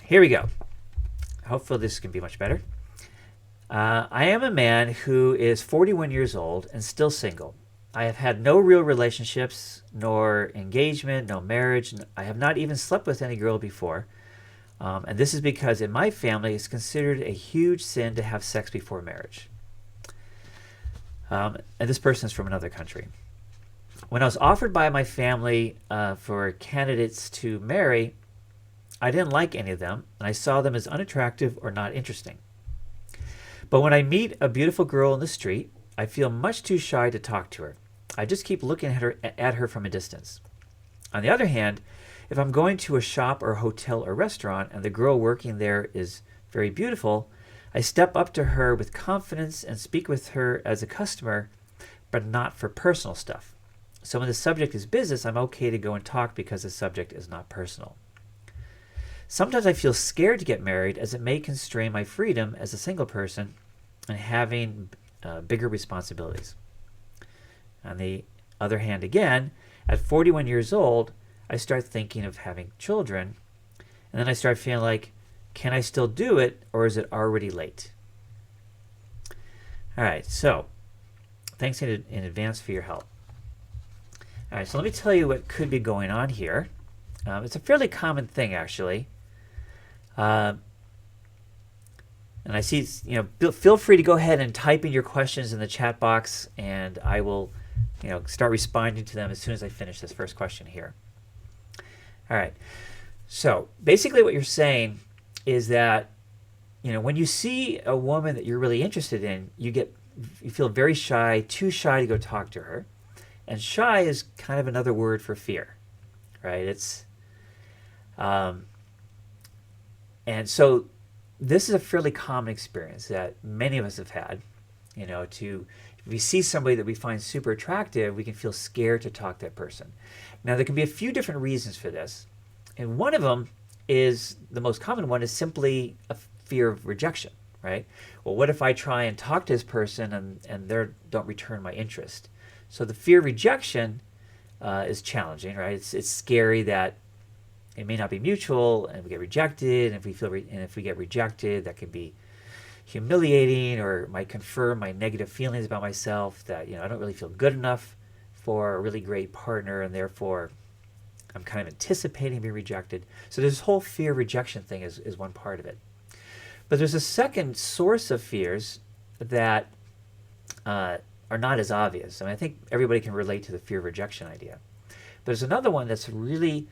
Here we go. Hopefully this can be much better. I am a man who is 41 years old and still single. I have had no real relationships, nor engagement, no marriage. I have not even slept with any girl before. And this is because in my family it's considered a huge sin to have sex before marriage. And this person is from another country. When I was offered by my family for candidates to marry, I didn't like any of them, and I saw them as unattractive or not interesting. But when I meet a beautiful girl in the street, I feel much too shy to talk to her. I just keep looking at her from a distance. On the other hand, if I'm going to a shop or hotel or restaurant and the girl working there is very beautiful, I step up to her with confidence and speak with her as a customer, but not for personal stuff. So when the subject is business, I'm okay to go and talk because the subject is not personal. Sometimes I feel scared to get married as it may constrain my freedom as a single person and having bigger responsibilities. On the other hand, again, at 41 years old, I start thinking of having children, and then I start feeling like, can I still do it, or is it already late? All right, so thanks in advance for your help. All right, so let me tell you what could be going on here. It's a fairly common thing, actually. And I see, feel free to go ahead and type in your questions in the chat box, and I will, start responding to them as soon as I finish this first question here. All right. So basically what you're saying is that, when you see a woman that you're really interested in, you feel very shy, too shy to go talk to her. And shy is kind of another word for fear, right? And so this is a fairly common experience that many of us have had. If we see somebody that we find super attractive, we can feel scared to talk to that person. Now, there can be a few different reasons for this. And one of them is, the most common one, is simply a fear of rejection, right? Well, what if I try and talk to this person and they don't return my interest? So the fear of rejection is challenging, right? It's scary that it may not be mutual, and we get rejected. And if we get rejected, that could be humiliating, or might confirm my negative feelings about myself, that I don't really feel good enough for a really great partner, and therefore I'm kind of anticipating being rejected. So this whole fear of rejection thing is one part of it. But there's a second source of fears that are not as obvious. I think everybody can relate to the fear of rejection idea. But there's another one that's really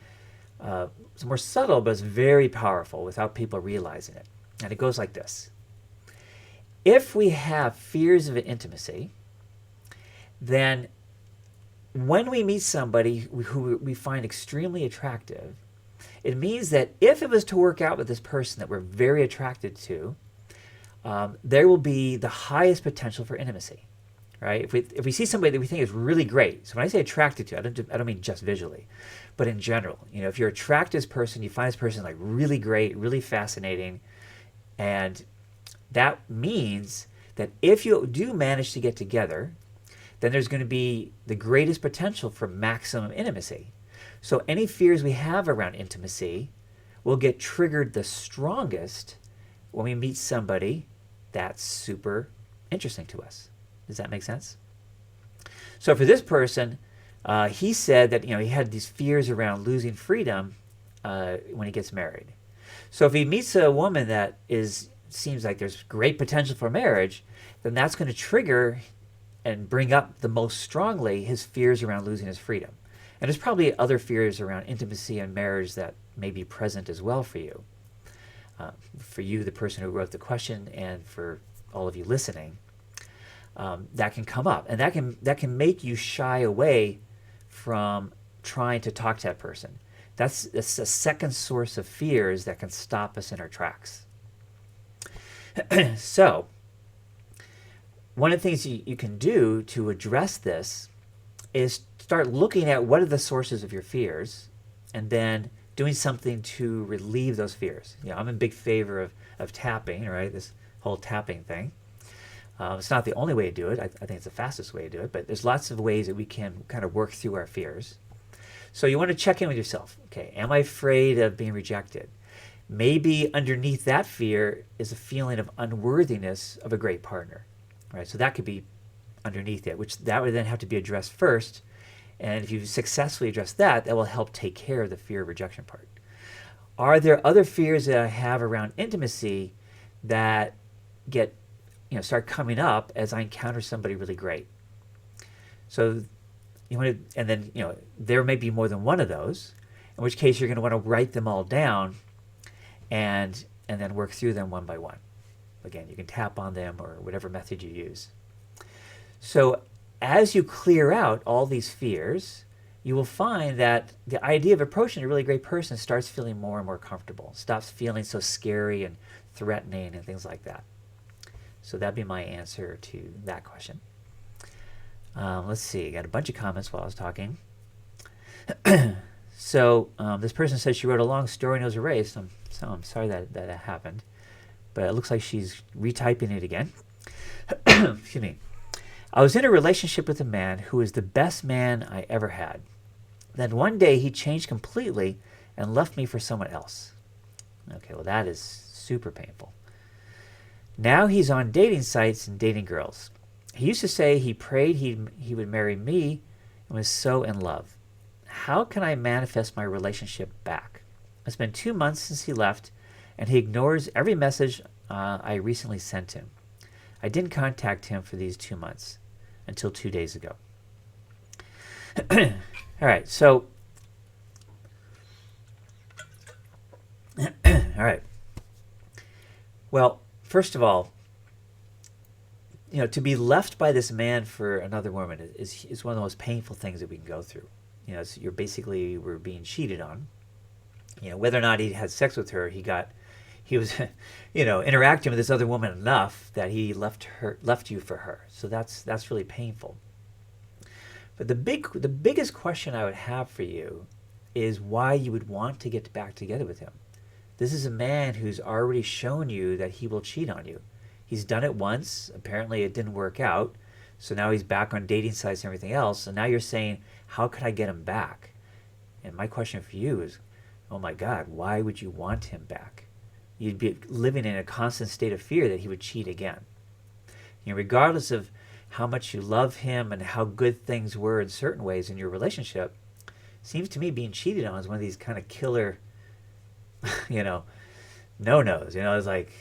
it's more subtle, but it's very powerful without people realizing it. And it goes like this. If we have fears of intimacy, then when we meet somebody who we find extremely attractive, it means that if it was to work out with this person that we're very attracted to, there will be the highest potential for intimacy, right? If we see somebody that we think is really great, so when I say attracted to, I don't mean just visually, but in general, if you're attracted to this person, you find this person like really great, really fascinating, and that means that if you do manage to get together, then there's going to be the greatest potential for maximum intimacy. So any fears we have around intimacy will get triggered the strongest when we meet somebody that's super interesting to us. Does that make sense? So for this person, he said that he had these fears around losing freedom when he gets married. So if he meets a woman that seems like there's great potential for marriage, then that's going to trigger and bring up the most strongly his fears around losing his freedom. And there's probably other fears around intimacy and marriage that may be present as well for you. For you, the person who wrote the question, and for all of you listening, that can come up. And that can make you shy away from trying to talk to that person. That's a second source of fears that can stop us in our tracks. So, one of the things you can do to address this is start looking at what are the sources of your fears, and then doing something to relieve those fears. I'm in big favor of tapping, right? This whole tapping thing. It's not the only way to do it. I think it's the fastest way to do it, but there's lots of ways that we can kind of work through our fears. So you want to check in with yourself. Okay, am I afraid of being rejected? Maybe underneath that fear is a feeling of unworthiness of a great partner, right? So that could be underneath it, which that would then have to be addressed first. And if you successfully address that, that will help take care of the fear of rejection part. Are there other fears that I have around intimacy that get, start coming up as I encounter somebody really great? So you want to, and then, there may be more than one of those, in which case you're going to want to write them all down and then work through them one by one. Again, you can tap on them or whatever method you use. So as you clear out all these fears, you will find that the idea of approaching a really great person starts feeling more and more comfortable, stops feeling so scary and threatening and things like that. So that'd be my answer to that question. Let's see, I got a bunch of comments while I was talking. So this person said she wrote a long story and it was erased. I'm sorry that happened, but it looks like she's retyping it again. Excuse me. I was in a relationship with a man who was the best man I ever had. Then one day he changed completely and left me for someone else. Okay, well that is super painful. Now he's on dating sites and dating girls. He used to say he prayed he would marry me and was so in love. How can I manifest my relationship back? It's been 2 months since he left, and he ignores every message I recently sent him. I didn't contact him for these 2 months until 2 days ago. All right, so all right. Well, first of all, to be left by this man for another woman is one of the most painful things that we can go through. We're being cheated on. Whether or not he had sex with her, he was, interacting with this other woman enough that he left you for her. So that's really painful. But the biggest question I would have for you is why you would want to get back together with him. This is a man who's already shown you that he will cheat on you. He's done it once. Apparently it didn't work out. So now he's back on dating sites and everything else. And now you're saying, how could I get him back? And my question for you is, oh my God, why would you want him back? You'd be living in a constant state of fear that he would cheat again. Regardless of how much you love him and how good things were in certain ways in your relationship, seems to me being cheated on is one of these kind of killer, no-nos. It's like,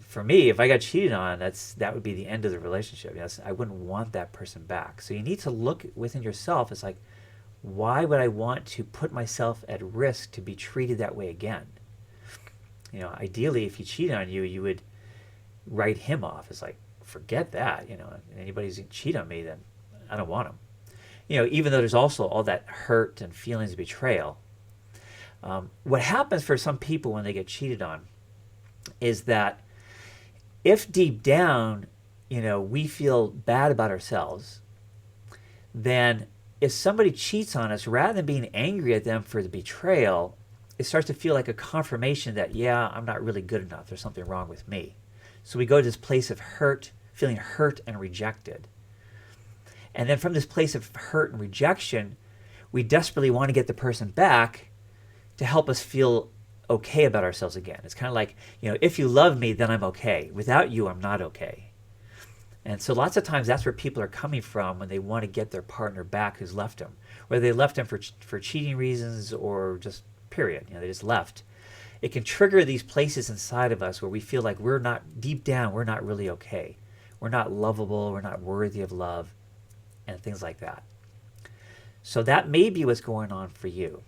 for me, if I got cheated on, that would be the end of the relationship. I wouldn't want that person back. So you need to look within yourself. It's like, why would I want to put myself at risk to be treated that way again? Ideally, if he cheated on you, you would write him off. It's like, forget that. Anybody's going to cheat on me, then I don't want him. Even though there's also all that hurt and feelings of betrayal. What happens for some people when they get cheated on is that if deep down, we feel bad about ourselves, then if somebody cheats on us, rather than being angry at them for the betrayal, it starts to feel like a confirmation that, yeah, I'm not really good enough. There's something wrong with me. So we go to this place of hurt, feeling hurt and rejected. And then from this place of hurt and rejection, we desperately want to get the person back to help us feel okay about ourselves again. It's kind of like, if you love me, then I'm okay. Without you, I'm not okay. And so lots of times that's where people are coming from when they want to get their partner back who's left them. Whether they left them for cheating reasons or just period. They just left. It can trigger these places inside of us where we feel like deep down, we're not really okay. We're not lovable. We're not worthy of love and things like that. So that may be what's going on for you.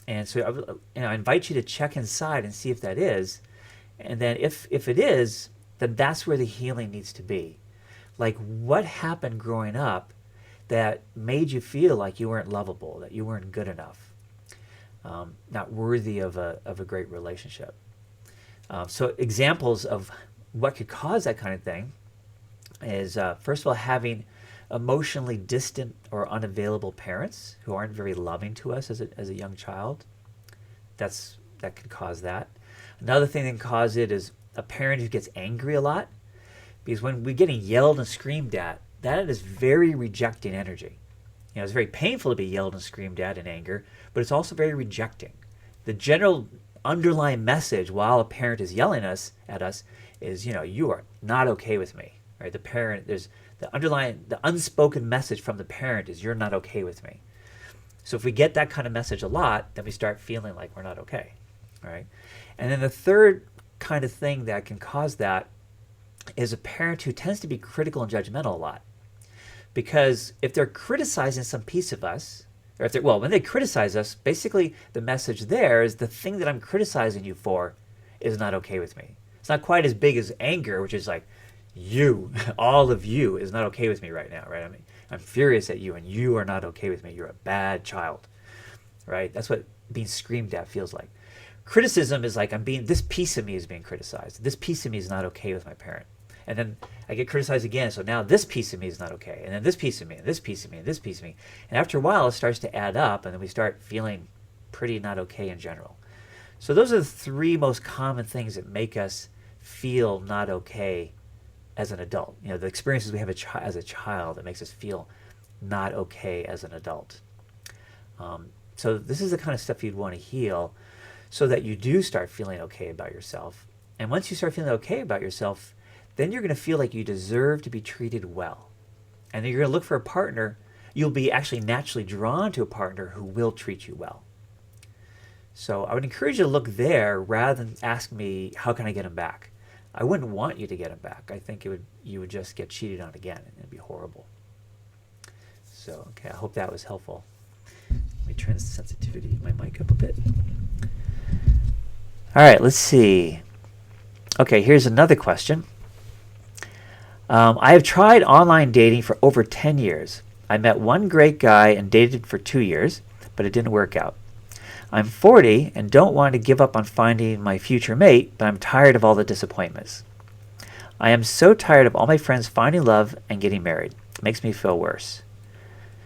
And so I invite you to check inside and see if that is. And then if it is, then that's where the healing needs to be. Like, what happened growing up that made you feel like you weren't lovable, that you weren't good enough, not worthy of a great relationship? So examples of what could cause that kind of thing is, first of all, having emotionally distant or unavailable parents who aren't very loving to us as a young child. That could cause that. Another thing that can cause it is a parent who gets angry a lot, because when we're getting yelled and screamed at, that is very rejecting energy. It's very painful to be yelled and screamed at in anger, but it's also very rejecting. The general underlying message while a parent is yelling at us is, you are not okay with me, right? The parent, there's the unspoken message from the parent is, you're not okay with me. So if we get that kind of message a lot, then we start feeling like we're not okay, right? And then the third kind of thing that can cause that is a parent who tends to be critical and judgmental a lot. Because if they're criticizing some piece of us, or if they're, well, when they criticize us, basically the message there is the thing that I'm criticizing you for is not okay with me. It's not quite as big as anger, which is like, you, all of you is not okay with me right now, right? I mean, I'm furious at you and you are not okay with me. You're a bad child, right? That's what being screamed at feels like. Criticism is like, this piece of me is being criticized. This piece of me is not okay with my parent. And then I get criticized again, so now this piece of me is not okay. And then this piece of me, and this piece of me, and this piece of me. And after a while, it starts to add up, and then we start feeling pretty not okay in general. So those are the three most common things that make us feel not okay as an adult. The experiences we have as a child that makes us feel not okay as an adult. So this is the kind of stuff you'd want to heal so that you do start feeling okay about yourself. And once you start feeling okay about yourself, then you're going to feel like you deserve to be treated well. And then you're going to look for a partner. You'll be actually naturally drawn to a partner who will treat you well. So I would encourage you to look there rather than ask me, how can I get him back? I wouldn't want you to get him back. I think you would just get cheated on again, and it'd be horrible. So, okay, I hope that was helpful. Let me turn the sensitivity of my mic up a bit. All right, let's see. Okay, here's another question. I have tried online dating for over 10 years. I met one great guy and dated for 2 years, but it didn't work out. I'm 40 and don't want to give up on finding my future mate, but I'm tired of all the disappointments. I am so tired of all my friends finding love and getting married. It makes me feel worse.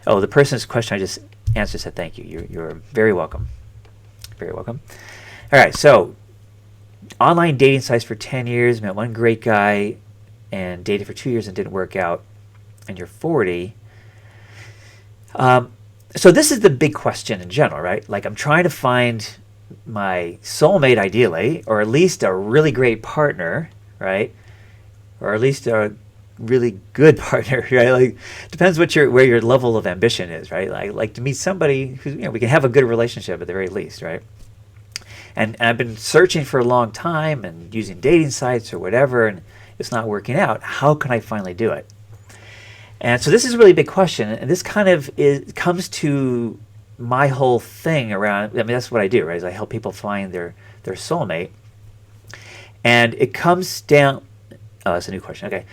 Oh, the person's question I just answered said thank you. You're very welcome. Very welcome. All right, so online dating sites for 10 years, met one great guy and dated for 2 years and didn't work out, and you're 40. So this is the big question in general, right? Like, I'm trying to find my soulmate ideally, or at least a really great partner, right? Or at least a really good partner, right? Like, depends where your level of ambition is, right? Like to meet somebody who, we can have a good relationship at the very least, right? And I've been searching for a long time and using dating sites or whatever, and it's not working out. How can I finally do it? And so this is a really big question, and this kind of comes to my whole thing around. I mean, that's what I do, right? Is I help people find their soulmate, and it comes down. Oh, that's a new question. Okay,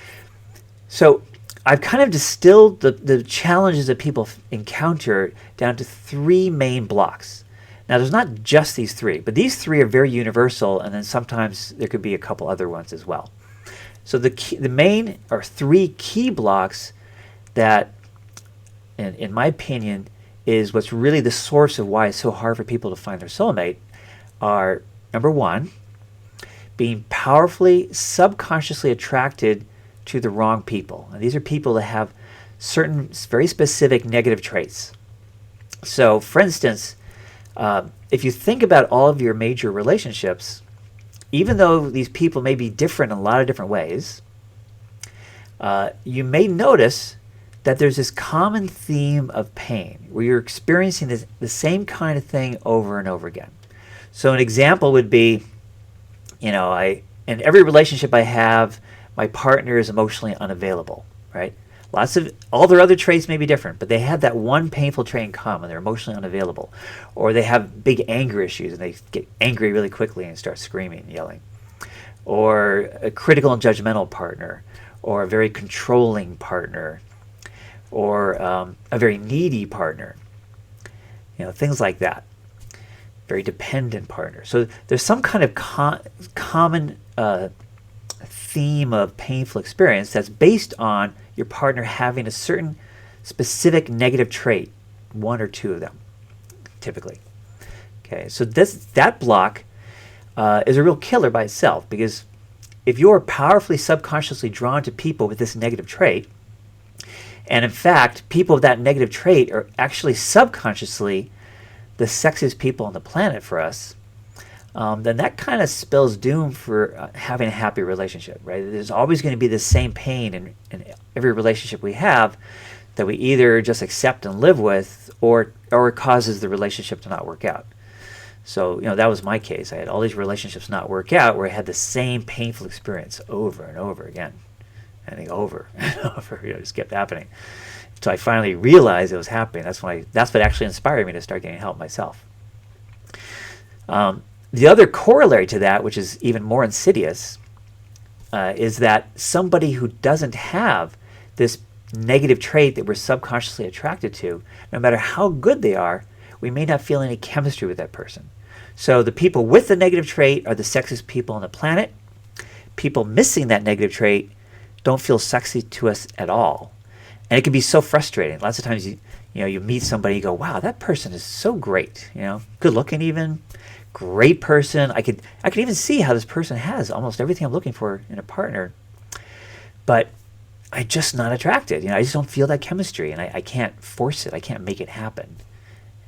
so I've kind of distilled the challenges that people encounter down to three main blocks. Now, there's not just these three, but these three are very universal, and then sometimes there could be a couple other ones as well. So the main or three key blocks that, in my opinion, is what's really the source of why it's so hard for people to find their soulmate are, number one, being powerfully subconsciously attracted to the wrong people. And these are people that have certain very specific negative traits. So, for instance, if you think about all of your major relationships, even though these people may be different in a lot of different ways, you may notice that there's this common theme of pain where you're experiencing the same kind of thing over and over again. So an example would be, in every relationship I have, my partner is emotionally unavailable, right? All their other traits may be different, but they have that one painful trait in common. They're emotionally unavailable. Or they have big anger issues and they get angry really quickly and start screaming and yelling. Or a critical and judgmental partner, or a very controlling partner, or a very needy partner. Things like that. Very dependent partner. So there's some kind of common theme of painful experience that's based on your partner having a certain specific negative trait, one or two of them, typically. Okay, so that block is a real killer by itself, because if you're powerfully subconsciously drawn to people with this negative trait, and in fact, people with that negative trait are actually subconsciously the sexiest people on the planet for us, then that kind of spells doom for having a happy relationship, right? There's always going to be the same pain in every relationship we have that we either just accept and live with, or it causes the relationship to not work out. So, that was my case. I had all these relationships not work out where I had the same painful experience over and over again. And over and over, it just kept happening. So I finally realized it was happening. That's what actually inspired me to start getting help myself. The other corollary to that, which is even more insidious, is that somebody who doesn't have this negative trait that we're subconsciously attracted to, no matter how good they are, we may not feel any chemistry with that person. So the people with the negative trait are the sexiest people on the planet. People missing that negative trait don't feel sexy to us at all. And it can be so frustrating. Lots of times you meet somebody, you go, wow, that person is so great, good looking even, great person. I could even see how this person has almost everything I'm looking for in a partner. But I'm just not attracted. I just don't feel that chemistry, and I can't force it. I can't make it happen.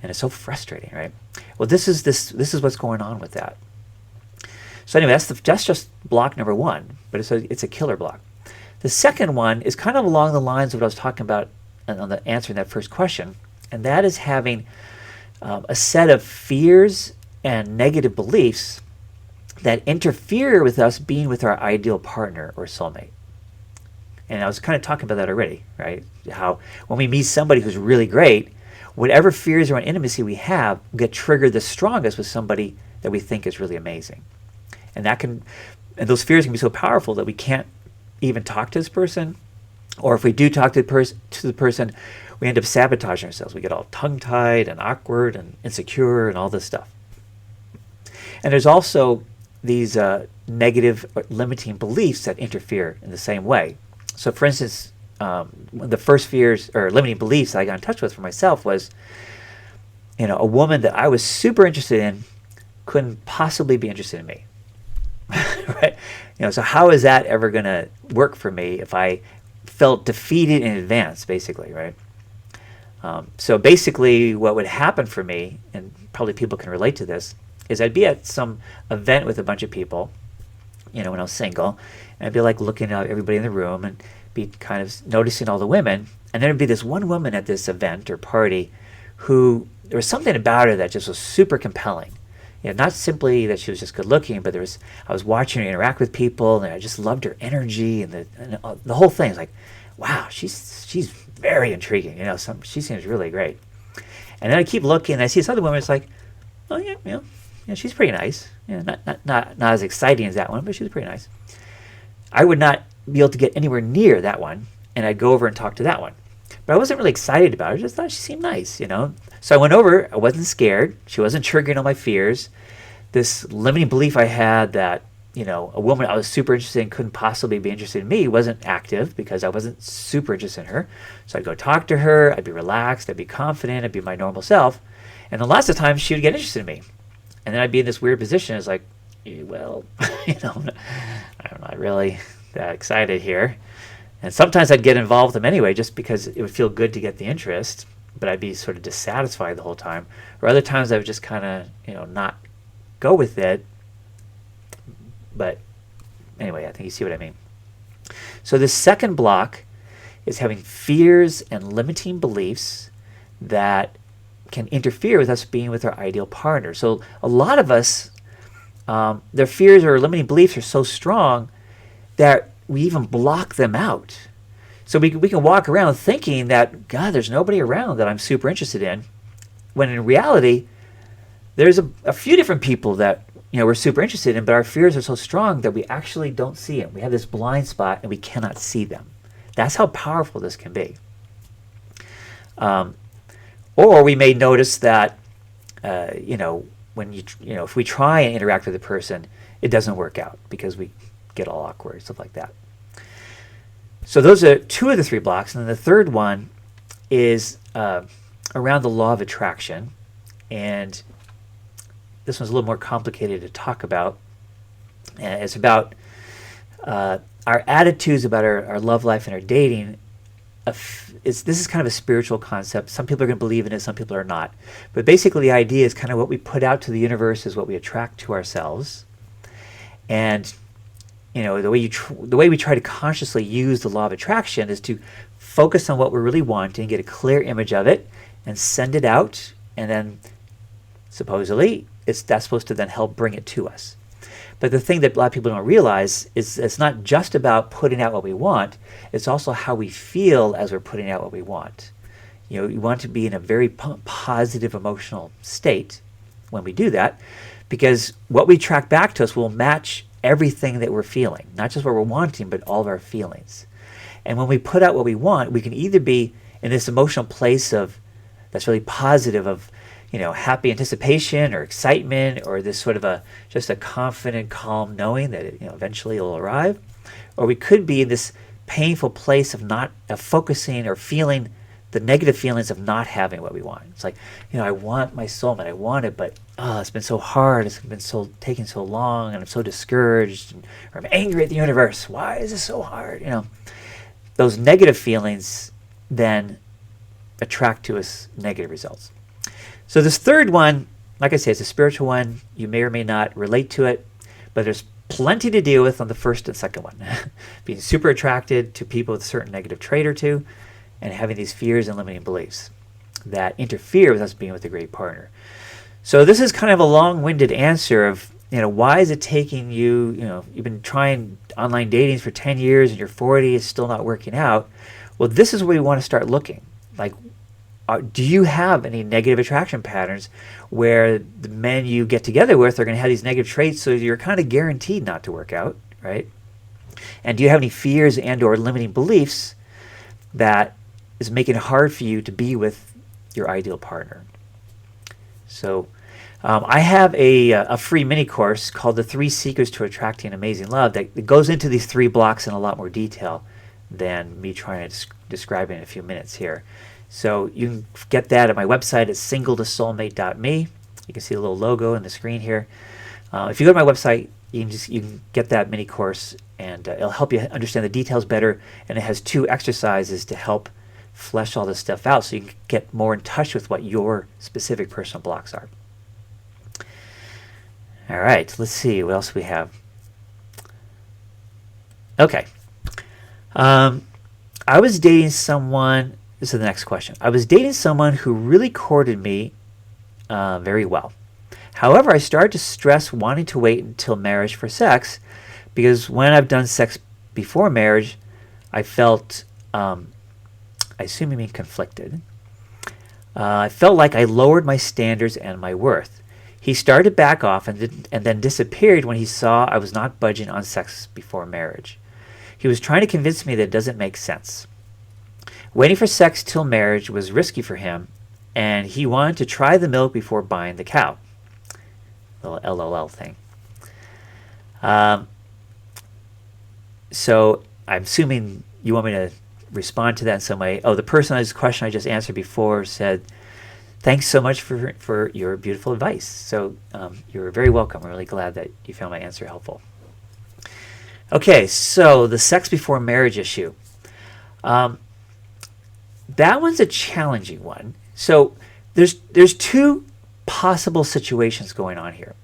And it's so frustrating, right? Well, this is what's going on with that. So anyway, that's just block number one, but it's a killer block. The second one is kind of along the lines of what I was talking about on answering that first question, and that is having a set of fears and negative beliefs that interfere with us being with our ideal partner or soulmate. And I was kind of talking about that already, right? How when we meet somebody who's really great, whatever fears around intimacy we have get triggered the strongest with somebody that we think is really amazing. And those fears can be so powerful that we can't even talk to this person, or if we do talk to the person, we end up sabotaging ourselves. We get all tongue-tied and awkward and insecure and all this stuff. And there's also these negative limiting beliefs that interfere in the same way. So for instance, the first fears or limiting beliefs I got in touch with for myself was, a woman that I was super interested in couldn't possibly be interested in me. Right? So how is that ever going to work for me if I felt defeated in advance, basically, right? So basically what would happen for me, and probably people can relate to this, is I'd be at some event with a bunch of people, when I was single, and I'd be like looking at everybody in the room and be kind of noticing all the women, and there'd be this one woman at this event or party who, there was something about her that just was super compelling. Not simply that she was just good looking, but I was watching her interact with people, and I just loved her energy and the whole thing. It's like, wow, she's very intriguing. She seems really great. And then I keep looking, and I see this other woman. It's like, oh yeah, she's pretty nice. Not as exciting as that one, but she was pretty nice. I would not be able to get anywhere near that one, and I'd go over and talk to that one. But I wasn't really excited about her. I just thought she seemed nice, So I went over. I wasn't scared. She wasn't triggering all my fears. This limiting belief I had that, a woman I was super interested in couldn't possibly be interested in me wasn't active because I wasn't super interested in her. So I'd go talk to her. I'd be relaxed. I'd be confident. I'd be my normal self. And then lots of times she would get interested in me. And then I'd be in this weird position. It's like, well, I'm not really that excited here. And sometimes I'd get involved with them anyway just because it would feel good to get the interest, but I'd be sort of dissatisfied the whole time. Or other times I would just kind of, not go with it. But anyway, I think you see what I mean. So the second block is having fears and limiting beliefs that can interfere with us being with our ideal partner. So a lot of us, their fears or limiting beliefs are so strong that we even block them out. So we can walk around thinking that, God, there's nobody around that I'm super interested in, when in reality, there's a few different people that we're super interested in, but our fears are so strong that we actually don't see them. We have this blind spot and we cannot see them. That's how powerful this can be. Or we may notice that, when if we try and interact with a person, it doesn't work out because we get all awkward, stuff like that. So those are two of the three blocks. And then the third one is around the law of attraction. And this one's a little more complicated to talk about. It's about our attitudes about our love life and our dating this is kind of a spiritual concept. Some people are going to believe in it, some people are not. But basically the idea is kind of what we put out to the universe is what we attract to ourselves. And the way we try to consciously use the law of attraction is to focus on what we're really wanting, get a clear image of it, and send it out. And then supposedly that's supposed to then help bring it to us. But the thing that a lot of people don't realize is it's not just about putting out what we want, it's also how we feel as we're putting out what we want. You want to be in a very positive emotional state when we do that, because what we attract back to us will match everything that we're feeling, not just what we're wanting, but all of our feelings. And when we put out what we want, we can either be in this emotional place that's really positive, of happy anticipation or excitement, or this sort of just a confident, calm knowing that eventually it'll arrive. Or we could be in this painful place of focusing or feeling the negative feelings of not having what we want. It's like, I want my soulmate, I want it, but it's been so hard, it's been taking so long, and I'm so discouraged, or I'm angry at the universe. Why is this so hard? Those negative feelings then attract to us negative results. So this third one, like I say, it's a spiritual one. You may or may not relate to it, but there's plenty to deal with on the first and second one. Being super attracted to people with a certain negative trait or two, and having these fears and limiting beliefs that interfere with us being with a great partner. So this is kind of a long-winded answer of, why is it taking you, you've been trying online dating for 10 years and you're 40, it's still not working out. Well, this is where you want to start looking. Like, do you have any negative attraction patterns where the men you get together with are going to have these negative traits, so you're kind of guaranteed not to work out, right? And do you have any fears and or limiting beliefs that is making it hard for you to be with your ideal partner? So I have a free mini course called The 3 Secrets to Attracting Amazing Love that goes into these 3 blocks in a lot more detail than me trying to describe it in a few minutes here. So you can get that at my website at singletosoulmate.me. You can see the little logo in the screen here. If you go to my website, you can get that mini course, and it'll help you understand the details better. And it has 2 exercises to help flesh all this stuff out, so you can get more in touch with what your specific personal blocks are. All right, let's see what else we have. Okay. I was dating someone. This is the next question. I was dating someone who really courted me very well. However, I started to stress wanting to wait until marriage for sex, because when I've done sex before marriage, I felt, I assume you mean conflicted. I felt like I lowered my standards and my worth. He started to back off and then disappeared when he saw I was not budging on sex before marriage. He was trying to convince me that it doesn't make sense. Waiting for sex till marriage was risky for him, and he wanted to try the milk before buying the cow. Little LOL thing. So I'm assuming you want me to respond to that in some way. Oh, the person whose question I just answered before said, thanks so much for your beautiful advice. So you're very welcome. I'm really glad that you found my answer helpful. Okay, so the sex before marriage issue. That one's a challenging one. So there's 2 possible situations going on here.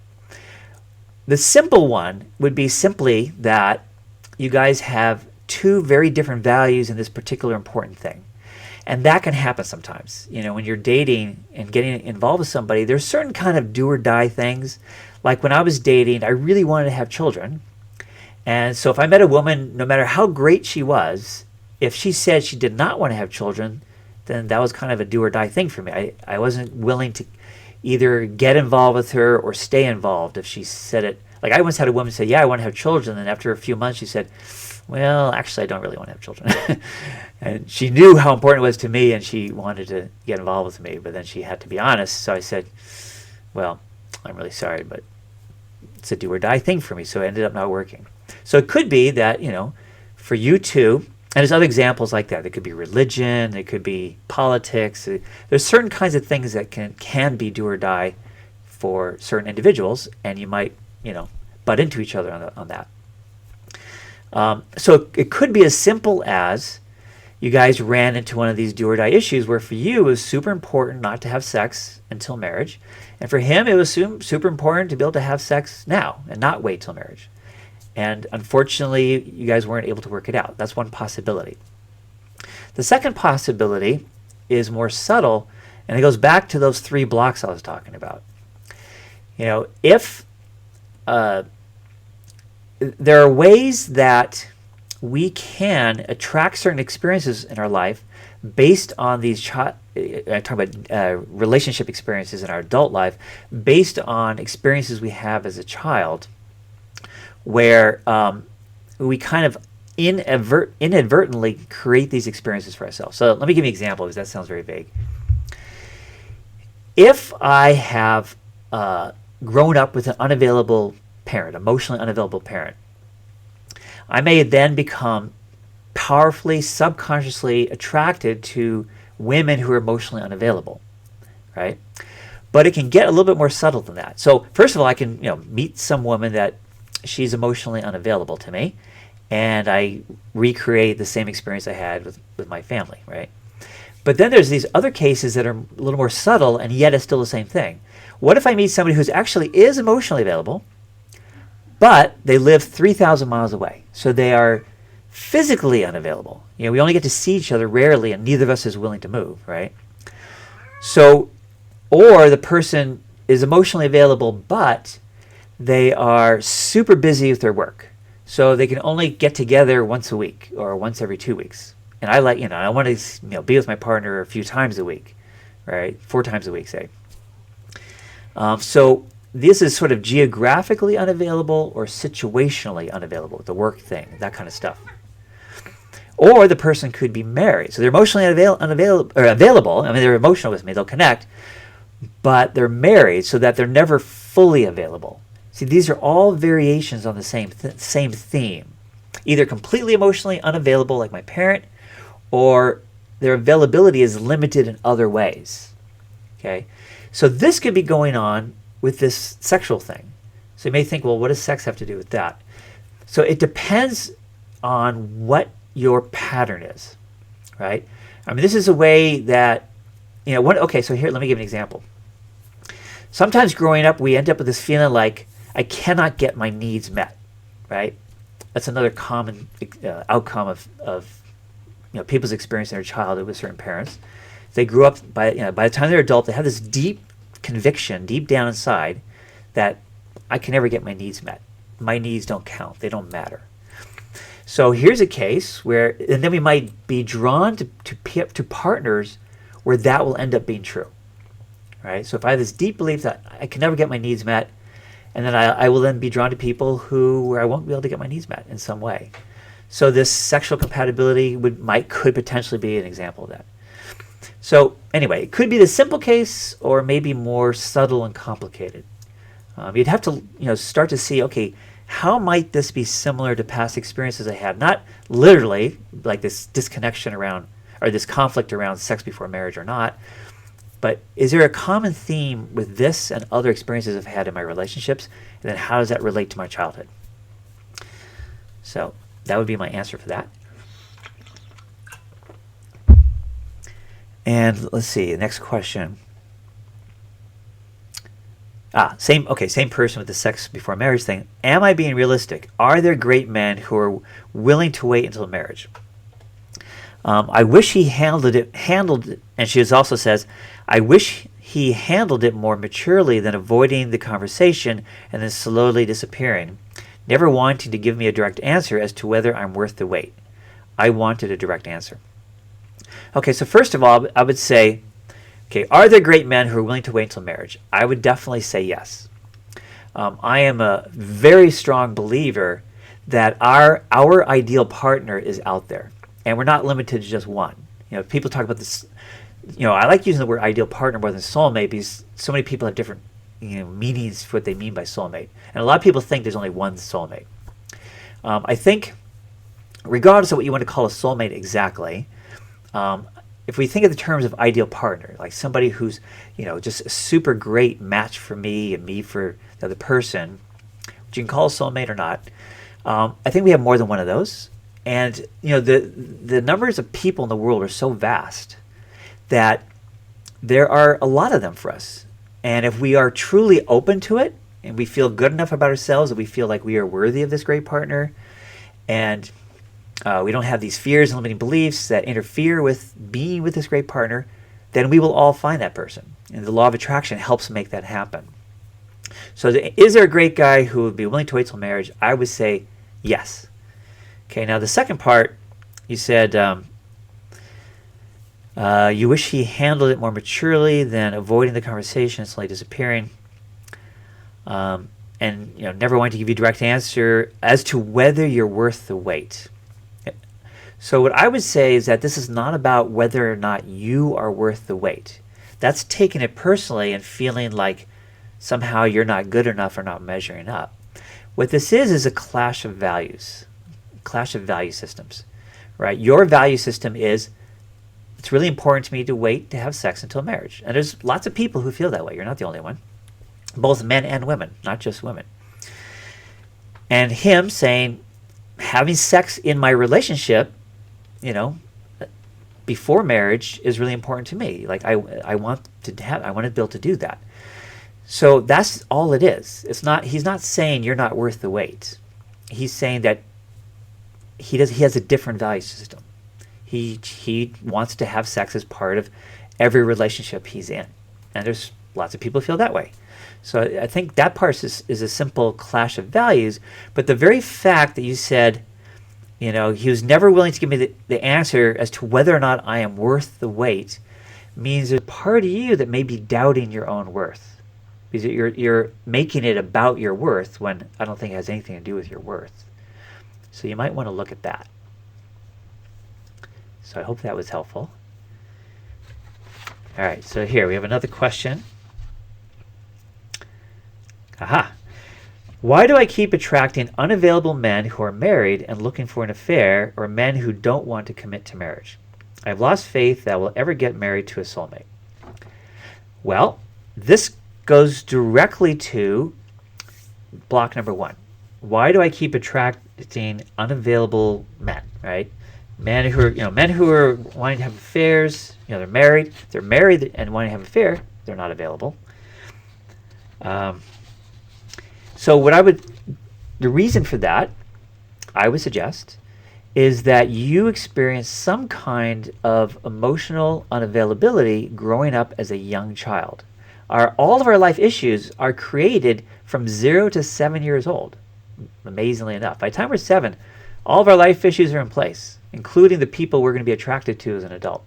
The simple one would be simply that you guys have 2 very different values in this particular important thing. And that can happen sometimes. When you're dating and getting involved with somebody, there's certain kind of do or die things. Like when I was dating, I really wanted to have children. And so if I met a woman, no matter how great she was, if she said she did not want to have children, then that was kind of a do or die thing for me. I wasn't willing to either get involved with her or stay involved if she said it. Like I once had a woman say, yeah, I want to have children. And after a few months, she said, well, actually, I don't really want to have children. And she knew how important it was to me, and she wanted to get involved with me, but then she had to be honest. So I said, well, I'm really sorry, but it's a do or die thing for me. So it ended up not working. So it could be that, for you two, and there's other examples like that. It could be religion. It could be politics. There's certain kinds of things that can be do or die for certain individuals, and you might, butt into each other on that. So it could be as simple as you guys ran into one of these do or die issues where for you it was super important not to have sex until marriage, and for him it was super important to be able to have sex now and not wait till marriage. And unfortunately, you guys weren't able to work it out. That's one possibility. The second possibility is more subtle, and it goes back to those 3 blocks I was talking about. If there are ways that we can attract certain experiences in our life based on these I talk about relationship experiences in our adult life based on experiences we have as a child, where we kind of inadvertently create these experiences for ourselves. So let me give you an example, because that sounds very vague. If I have grown up with an unavailable parent, emotionally unavailable parent, I may then become powerfully, subconsciously attracted to women who are emotionally unavailable, right? But it can get a little bit more subtle than that. So first of all, I can meet some woman that she's emotionally unavailable to me, and I recreate the same experience I had with my family, right? But then there's these other cases that are a little more subtle, and yet it's still the same thing. What if I meet somebody who's actually is emotionally available, but they live 3,000 miles away, so they are physically unavailable? We only get to see each other rarely, and neither of us is willing to move, right? So, or the person is emotionally available, but they are super busy with their work, so they can only get together once a week or once every 2 weeks. And I I want to be with my partner a few times a week, right? 4 times a week, say. So this is sort of geographically unavailable or situationally unavailable, the work thing, that kind of stuff. Or the person could be married, so they're emotionally available. I mean, they're emotional with me; they'll connect, but they're married, so that they're never fully available. See, these are all variations on the same theme. Either completely emotionally unavailable, like my parent, or their availability is limited in other ways. Okay, so this could be going on with this sexual thing. So you may think, well, what does sex have to do with that? So it depends on what your pattern is, right? I mean, this is a way that, okay, so here, let me give an example. Sometimes growing up, we end up with this feeling like I cannot get my needs met, right? That's another common outcome of people's experience in their childhood with certain parents. They grew up, by the time they're adult, they have this deep conviction, deep down inside, that I can never get my needs met. My needs don't count. They don't matter. So here's a case where, and then we might be drawn to partners where that will end up being true, right? So if I have this deep belief that I can never get my needs met, and then I will then be drawn to people where I won't be able to get my needs met in some way. So this sexual compatibility could potentially be an example of that. So anyway, it could be the simple case, or maybe more subtle and complicated. You'd have to start to see, okay, how might this be similar to past experiences I had? Not literally like this disconnection around, or this conflict around sex before marriage or not, but is there a common theme with this and other experiences I've had in my relationships? And then how does that relate to my childhood? So that would be my answer for that. And let's see, the next question. Same person with the sex before marriage thing. Am I being realistic? Are there great men who are willing to wait until marriage? I wish he handled it, and she also says, I wish he handled it more maturely than avoiding the conversation and then slowly disappearing, never wanting to give me a direct answer as to whether I'm worth the wait. I wanted a direct answer. Okay, so first of all, I would say, okay, are there great men who are willing to wait until marriage? I would definitely say yes. I am a very strong believer that our ideal partner is out there, and we're not limited to just one. People talk about this. I like using the word ideal partner more than soulmate, because so many people have different meanings for what they mean by soulmate, and a lot of people think there's only one soulmate. I think, regardless of what you want to call a soulmate exactly, if we think of the terms of ideal partner, like somebody who's, just a super great match for me and me for the other person, which you can call a soulmate or not, I think we have more than one of those. And the numbers of people in the world are so vast that there are a lot of them for us. And if we are truly open to it, and we feel good enough about ourselves that we feel like we are worthy of this great partner, and we don't have these fears and limiting beliefs that interfere with being with this great partner, then we will all find that person. And the law of attraction helps make that happen. So is there a great guy who would be willing to wait till marriage? I would say yes. Okay, now the second part, you said you wish he handled it more maturely than avoiding the conversation and slowly disappearing. And never wanting to give you a direct answer as to whether you're worth the wait. So what I would say is that this is not about whether or not you are worth the wait. That's taking it personally and feeling like somehow you're not good enough or not measuring up. What this is a clash of values, clash of value systems, right? Your value system is, it's really important to me to wait to have sex until marriage. And there's lots of people who feel that way. You're not the only one. Both men and women, not just women. And him saying, having sex in my relationship, before marriage is really important to me. Like I want to be able to do that. So that's all it is. He's not saying you're not worth the wait. He's saying that he has a different value system. He wants to have sex as part of every relationship he's in. And there's lots of people who feel that way. So I think that part is a simple clash of values. But the very fact that you said, he was never willing to give me the answer as to whether or not I am worth the wait, means there's part of you that may be doubting your own worth. Because you're making it about your worth when I don't think it has anything to do with your worth. So you might want to look at that. So I hope that was helpful. All right, so here we have another question. Aha. Why do I keep attracting unavailable men who are married and looking for an affair, or men who don't want to commit to marriage? I've lost faith that I will ever get married to a soulmate. Well, this goes directly to block number 1. Why do I keep attracting unavailable men, right? Men who are wanting to have affairs, they're married and wanting to have an affair, they're not available. So the reason for that, I would suggest, is that you experience some kind of emotional unavailability growing up as a young child. All of our life issues are created from 0 to 7 years old, amazingly enough. By the time we're 7, all of our life issues are in place, including the people we're going to be attracted to as an adult.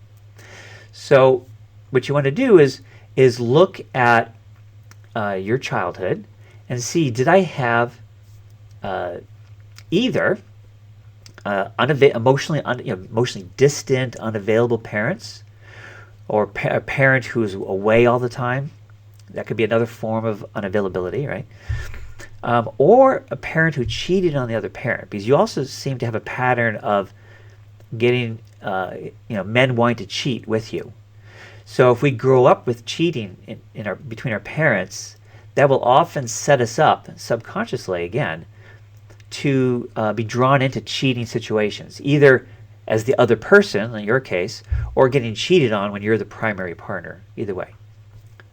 So what you want to do is look at your childhood and see, did I have either emotionally distant, unavailable parents, or a parent who's away all the time? That could be another form of unavailability, right? Or a parent who cheated on the other parent, because you also seem to have a pattern of getting, men wanting to cheat with you. So if we grow up with cheating between our parents, that will often set us up subconsciously again to be drawn into cheating situations, either as the other person in your case, or getting cheated on when you're the primary partner. Either way.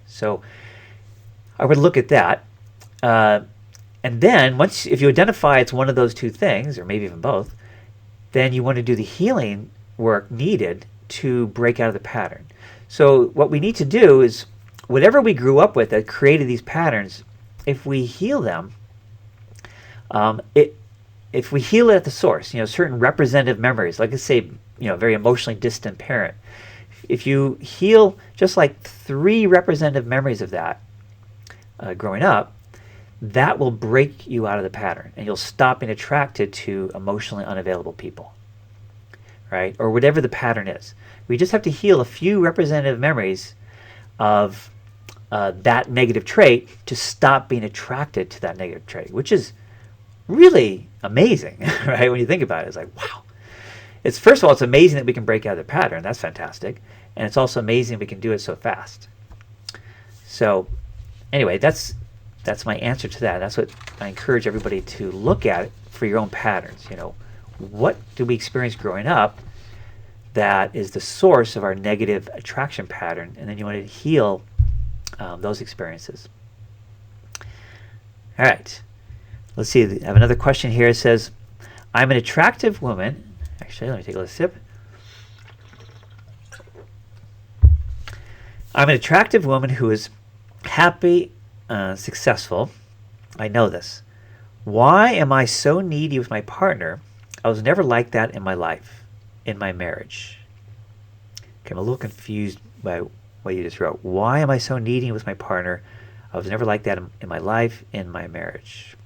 So I would look at that. And then if you identify it's one of those two things, or maybe even both, then you want to do the healing work needed to break out of the pattern. So what we need to do is, whatever we grew up with that created these patterns, if we heal them, if we heal it at the source, certain representative memories, like let's say, very emotionally distant parent, if you heal just like 3 representative memories of that growing up, that will break you out of the pattern, and you'll stop being attracted to emotionally unavailable people, right? Or whatever the pattern is. We just have to heal a few representative memories of that negative trait to stop being attracted to that negative trait, which is really amazing, right? When you think about it, it's like, wow. First of all, it's amazing that we can break out of the pattern. That's fantastic. And it's also amazing we can do it so fast. So anyway, that's my answer to that. That's what I encourage everybody to look at for your own patterns. what did we experience growing up that is the source of our negative attraction pattern, and then you want to heal those experiences. All right, let's see. I have another question here. It says, I'm an attractive woman. Actually, let me take a little sip. I'm an attractive woman who is happy, successful. I know this. Why am I so needy with my partner? I was never like that in my life, in my marriage. Okay, I'm a little confused by what you just wrote. Why am I so needy with my partner? I was never like that in my life, in my marriage.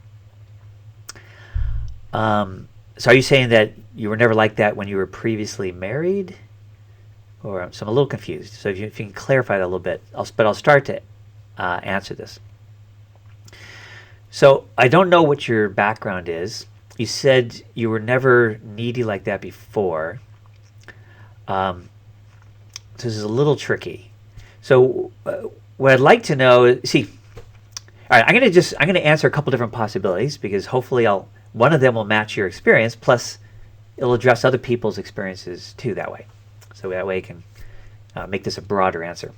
So are you saying that you were never like that when you were previously married? So I'm a little confused. So if you can clarify that a little bit, I'll start to answer this. So I don't know what your background is. You said you were never needy like that before. So this is a little tricky. So what I'd like to know, all right, I'm going to answer a couple different possibilities because hopefully one of them will match your experience, plus it'll address other people's experiences too that way. So that way I can make this a broader answer.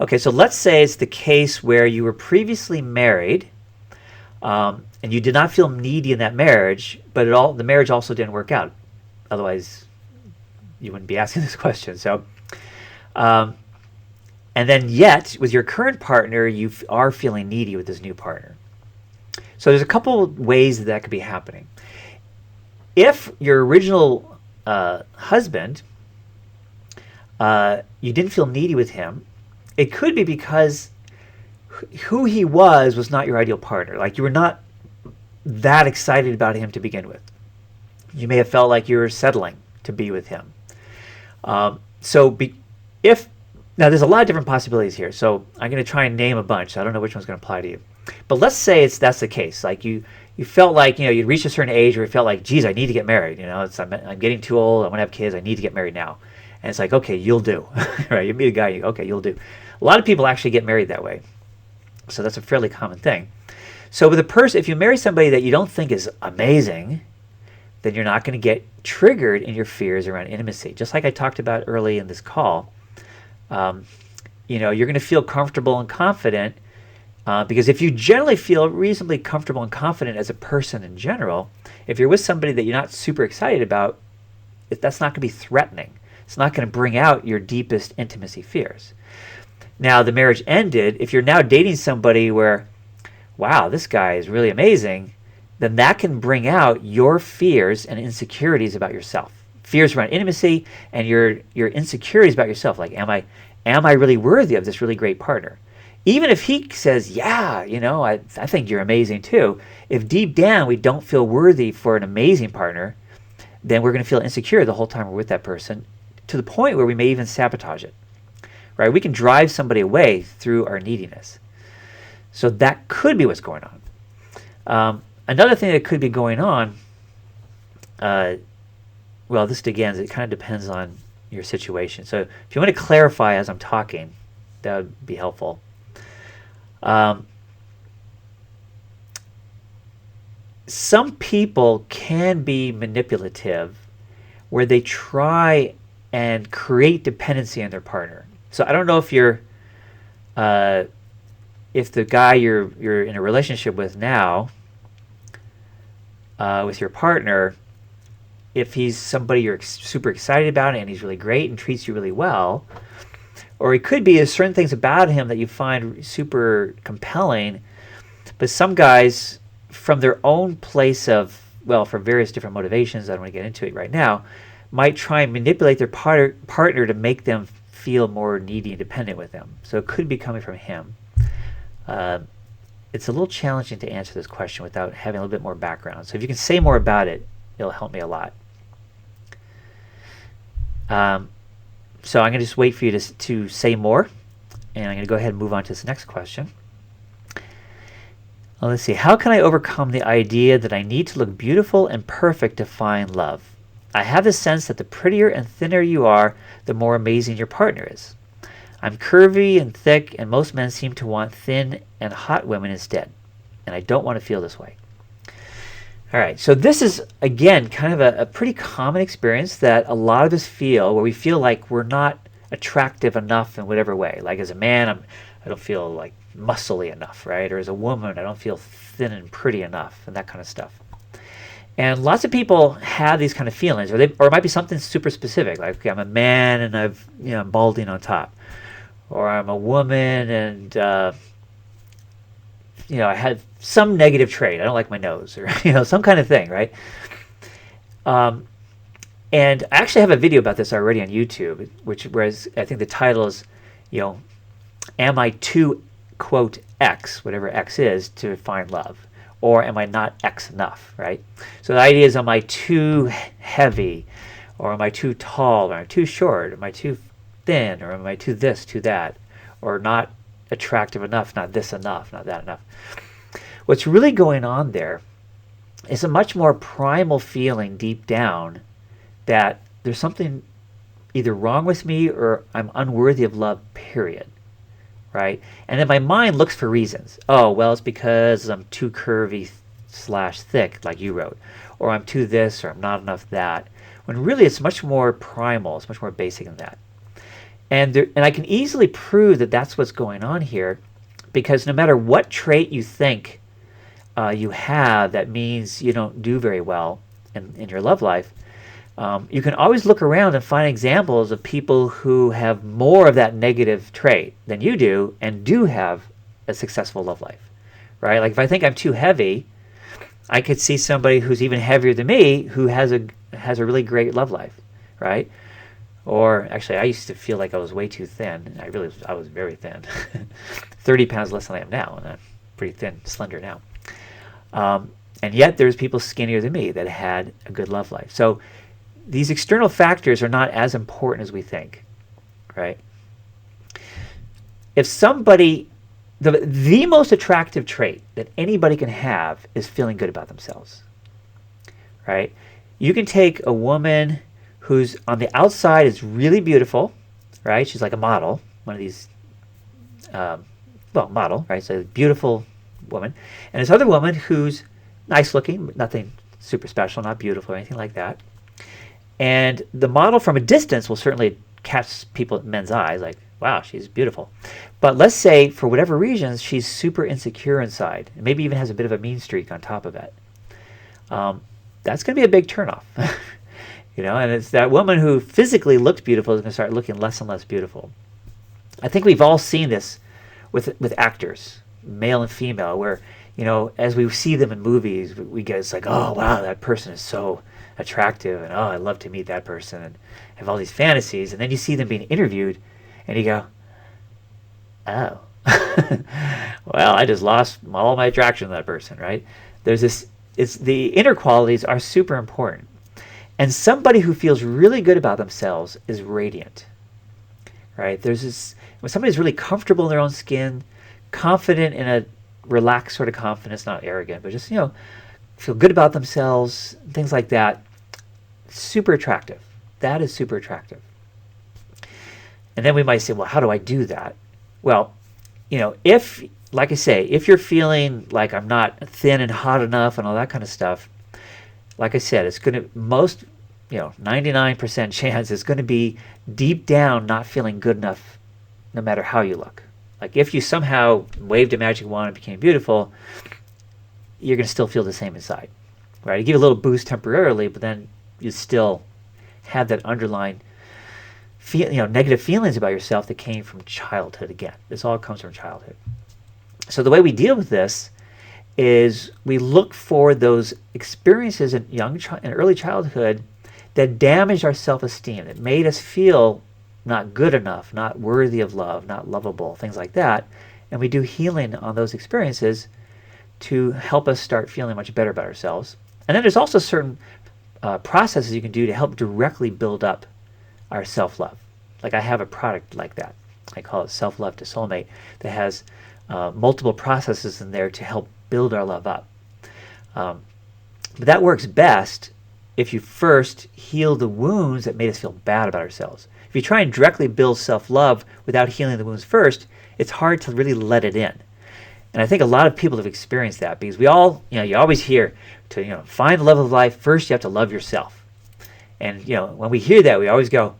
Okay, so let's say it's the case where you were previously married, and you did not feel needy in that marriage, but the marriage also didn't work out. Otherwise, you wouldn't be asking this question. So, and then yet, with your current partner, you are feeling needy with this new partner. So there's a couple ways that could be happening. If your original husband, you didn't feel needy with him, it could be because who he was not your ideal partner. Like you were not that excited about him to begin with. You may have felt like you were settling to be with him. Now there's a lot of different possibilities here. So I'm going to try and name a bunch. So I don't know which one's going to apply to you. But let's say that's the case. Like you felt like you'd reached a certain age where you felt like, geez, I need to get married. I'm getting too old. I want to have kids. I need to get married now. And it's like, okay, you'll do. Right? You meet a guy. Okay, you'll do. A lot of people actually get married that way. So that's a fairly common thing. So with a person, if you marry somebody that you don't think is amazing, then you're not going to get triggered in your fears around intimacy. Just like I talked about early in this call, you're going to feel comfortable and confident because if you generally feel reasonably comfortable and confident as a person in general, if you're with somebody that you're not super excited about, that's not going to be threatening. It's not going to bring out your deepest intimacy fears. Now, the marriage ended. If you're now dating somebody where, wow, this guy is really amazing, then that can bring out your fears and insecurities about yourself. Fears around intimacy and your insecurities about yourself. Like, am I really worthy of this really great partner? Even if he says, yeah, I think you're amazing too. If deep down we don't feel worthy for an amazing partner, then we're going to feel insecure the whole time we're with that person, to the point where we may even sabotage it. Right? We can drive somebody away through our neediness. So that could be what's going on. Another thing that could be going on, this again, it kind of depends on your situation. So if you want to clarify as I'm talking, that would be helpful. Some people can be manipulative where they try and create dependency on their partner. So I don't know if if the guy you're in a relationship with now, with your partner, if he's somebody you're super excited about and he's really great and treats you really well, or it could be there's certain things about him that you find super compelling, but some guys from their own place of, for various different motivations, I don't want to get into it right now, might try and manipulate their partner to make them feel more needy and dependent with them. So it could be coming from him. It's a little challenging to answer this question without having a little bit more background. So if you can say more about it, it'll help me a lot. So I'm going to just wait for you to say more, and I'm going to go ahead and move on to this next question. Well, let's see. How can I overcome the idea that I need to look beautiful and perfect to find love? I have the sense that the prettier and thinner you are, the more amazing your partner is. I'm curvy and thick, and most men seem to want thin and hot women instead. And I don't want to feel this way. All right, so this is, again, kind of a pretty common experience that a lot of us feel, where we feel like we're not attractive enough in whatever way. Like as a man, I don't feel like muscly enough, right? Or as a woman, I don't feel thin and pretty enough, and that kind of stuff. And lots of people have these kind of feelings, or it might be something super specific, like okay, I'm a man and I'm balding on top, or I'm a woman and I had some negative trait. I don't like my nose, or some kind of thing, right? And I actually have a video about this already on YouTube, whereas I think the title is, am I too, quote, X, whatever X is, to find love? Or am I not X enough, right? So the idea is, am I too heavy? Or am I too tall? Or am I too short? Am I too thin? Or am I too this, too that? Or not attractive enough, not this enough, not that enough? What's really going on there is a much more primal feeling deep down that there's something either wrong with me or I'm unworthy of love, period. Right? And then my mind looks for reasons. Oh, well, it's because I'm too curvy / thick, like you wrote. Or I'm too this, or I'm not enough that. When really it's much more primal, it's much more basic than that. And I can easily prove that that's what's going on here, because no matter what trait you think you have that means you don't do very well in your love life, you can always look around and find examples of people who have more of that negative trait than you do and do have a successful love life, right? Like if I think I'm too heavy, I could see somebody who's even heavier than me who has a really great love life, right? Or actually, I used to feel like I was way too thin. I was very thin, 30 pounds less than I am now, and I'm pretty thin, slender now. And yet there's people skinnier than me that had a good love life. So these external factors are not as important as we think, right? If somebody, the most attractive trait that anybody can have is feeling good about themselves, right? You can take a woman who's on the outside is really beautiful, right? She's like a model, one of these, model, right? So a beautiful woman. And this other woman who's nice looking, nothing super special, not beautiful or anything like that. And the model from a distance will certainly catch men's eyes, like, wow, she's beautiful. But let's say, for whatever reasons, she's super insecure inside, and maybe even has a bit of a mean streak on top of it. That's going to be a big turnoff. And it's that woman who physically looks beautiful is going to start looking less and less beautiful. I think we've all seen this with actors, male and female, where, as we see them in movies, we get, it's like, oh, wow, that person is so attractive, and oh, I'd love to meet that person, and have all these fantasies. And then you see them being interviewed, and you go, oh, well, I just lost all my attraction to that person, right? The inner qualities are super important. And somebody who feels really good about themselves is radiant, right? When somebody's really comfortable in their own skin, confident in a relaxed sort of confidence, not arrogant, but just, feel good about themselves, things like that, super attractive. That is super attractive. And then we might say, well, how do I do that? Well, if, like I say, if you're feeling like I'm not thin and hot enough and all that kind of stuff, like I said, it's going to 99% chance it's going to be deep down not feeling good enough no matter how you look. Like if you somehow waved a magic wand and became beautiful, you're going to still feel the same inside, right? You give a little boost temporarily, but then you still have that underlying negative feelings about yourself that came from childhood again. This all comes from childhood. So the way we deal with this is we look for those experiences in early childhood that damaged our self-esteem, that made us feel not good enough, not worthy of love, not lovable, things like that. And we do healing on those experiences to help us start feeling much better about ourselves. And then there's also certain processes you can do to help directly build up our self-love. Like I have a product like that. I call it Self-Love to Soulmate, that has multiple processes in there to help build our love up. But that works best if you first heal the wounds that made us feel bad about ourselves. If you try and directly build self-love without healing the wounds first, it's hard to really let it in. And I think a lot of people have experienced that because we all, you always hear to, find the love of life, first you have to love yourself. And, when we hear that, we always go,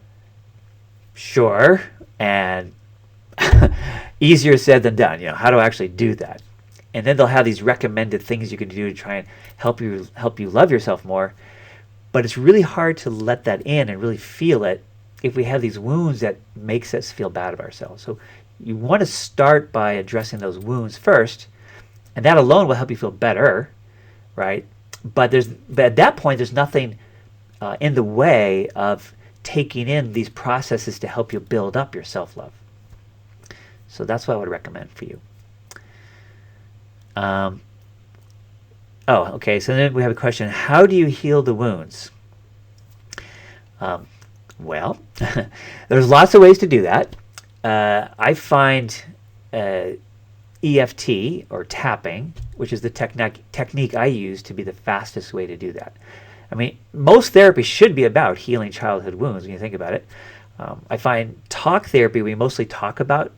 sure, and easier said than done. How do I actually do that? And then they'll have these recommended things you can do to try and help you love yourself more. But it's really hard to let that in and really feel it if we have these wounds that makes us feel bad about ourselves. So you want to start by addressing those wounds first, and that alone will help you feel better, right? But at that point, there's nothing in the way of taking in these processes to help you build up your self-love. So that's what I would recommend for you. Okay. So then we have a question. How do you heal the wounds? Well, there's lots of ways to do that. I find EFT, or tapping, which is the technique I use, to be the fastest way to do that. I mean, most therapy should be about healing childhood wounds when you think about it. I find talk therapy, we mostly talk about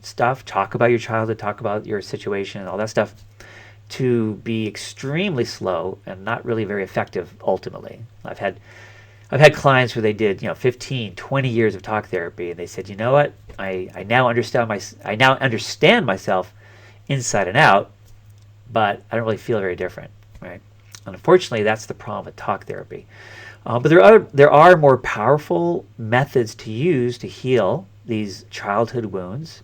stuff, talk about your childhood, talk about your situation and all that stuff, to be extremely slow and not really very effective ultimately. I've had clients where they did 15, 20 years of talk therapy, and they said, you know what, I now understand myself inside and out, but I don't really feel very different, right? And unfortunately, that's the problem with talk therapy. But there are more powerful methods to use to heal these childhood wounds.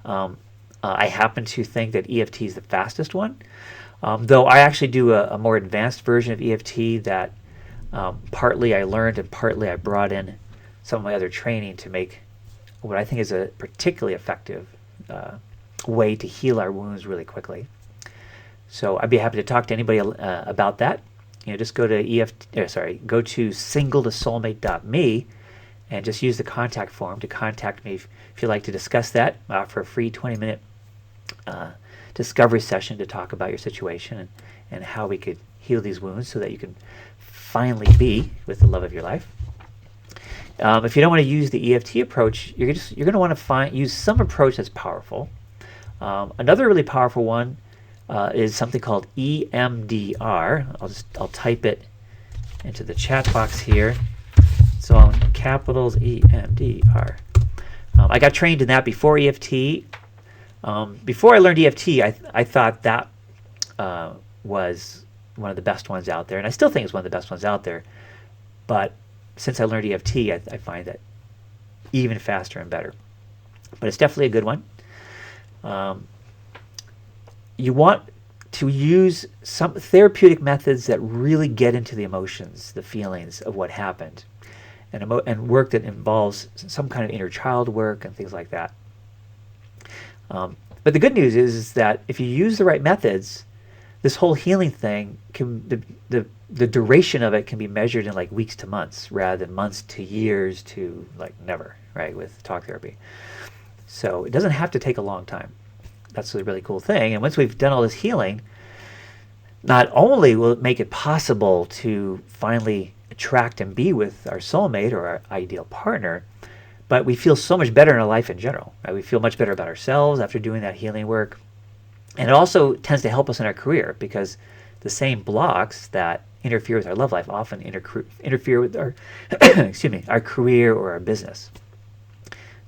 I happen to think that EFT is the fastest one, though I actually do a more advanced version of EFT that partly I learned and partly I brought in some of my other training to make what I think is a particularly effective way to heal our wounds really quickly. So I'd be happy to talk to anybody about that. Just go to go to singletosoulmate.me and just use the contact form to contact me if you'd like to discuss that. I offer a free 20-minute discovery session to talk about your situation and how we could heal these wounds so that you can finally be with the love of your life. If you don't want to use the EFT approach, you're going to want to use some approach that's powerful. Another really powerful one is something called EMDR. I'll type it into the chat box here. So on capitals, EMDR. I got trained in that before EFT. Before I learned EFT, I thought that was one of the best ones out there, and I still think it's one of the best ones out there. But since I learned EFT, I find that even faster and better. But it's definitely a good one. You want to use some therapeutic methods that really get into the emotions, the feelings of what happened, and work that involves some kind of inner child work and things like that. But the good news is that if you use the right methods, this whole healing thing the duration of it can be measured in like weeks to months rather than months to years to like never, right, with talk therapy. So it doesn't have to take a long time. That's a really cool thing. And once we've done all this healing, not only will it make it possible to finally attract and be with our soulmate or our ideal partner, but we feel so much better in our life in general. Right? We feel much better about ourselves after doing that healing work. And it also tends to help us in our career because the same blocks that interfere with our love life often interfere with our our career or our business.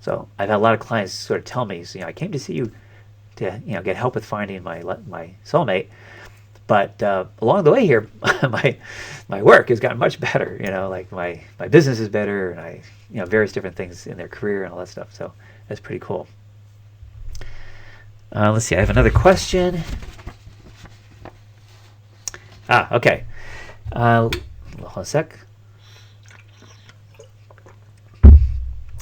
So I've had a lot of clients sort of tell me, I came to see you to get help with finding my soulmate, but along the way here, my work has gotten much better. Like my business is better, and I various different things in their career and all that stuff. So that's pretty cool. Let's see. I have another question. Okay. Hold on a sec.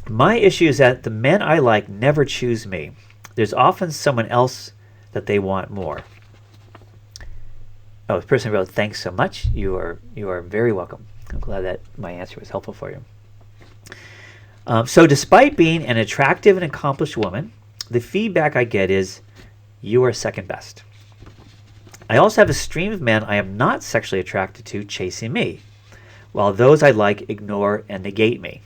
My issue is that the men I like never choose me. There's often someone else that they want more. Oh, this person wrote, "Thanks so much. You are very welcome. I'm glad that my answer was helpful for you." So despite being an attractive and accomplished woman, the feedback I get is, "You are second best." I also have a stream of men I am not sexually attracted to chasing me, while those I like ignore and negate me.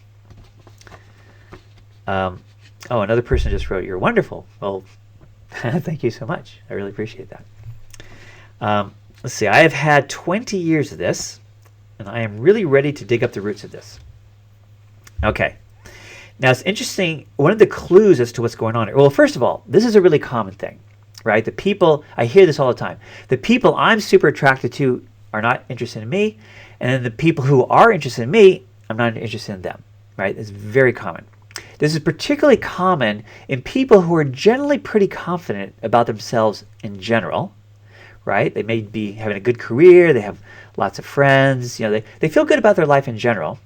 Another person just wrote, "You're wonderful." Well, Thank you so much. I really appreciate that. Let's see. I have had 20 years of this, and I am really ready to dig up the roots of this. Okay. Now, it's interesting. One of the clues as to what's going on here. Well, first of all, this is a really common thing, right? The people, I hear this all the time. The people I'm super attracted to are not interested in me, and then the people who are interested in me, I'm not interested in them, right? It's very common. This is particularly common in people who are generally pretty confident about themselves in general, right? They may be having a good career, they have lots of friends, they feel good about their life in general.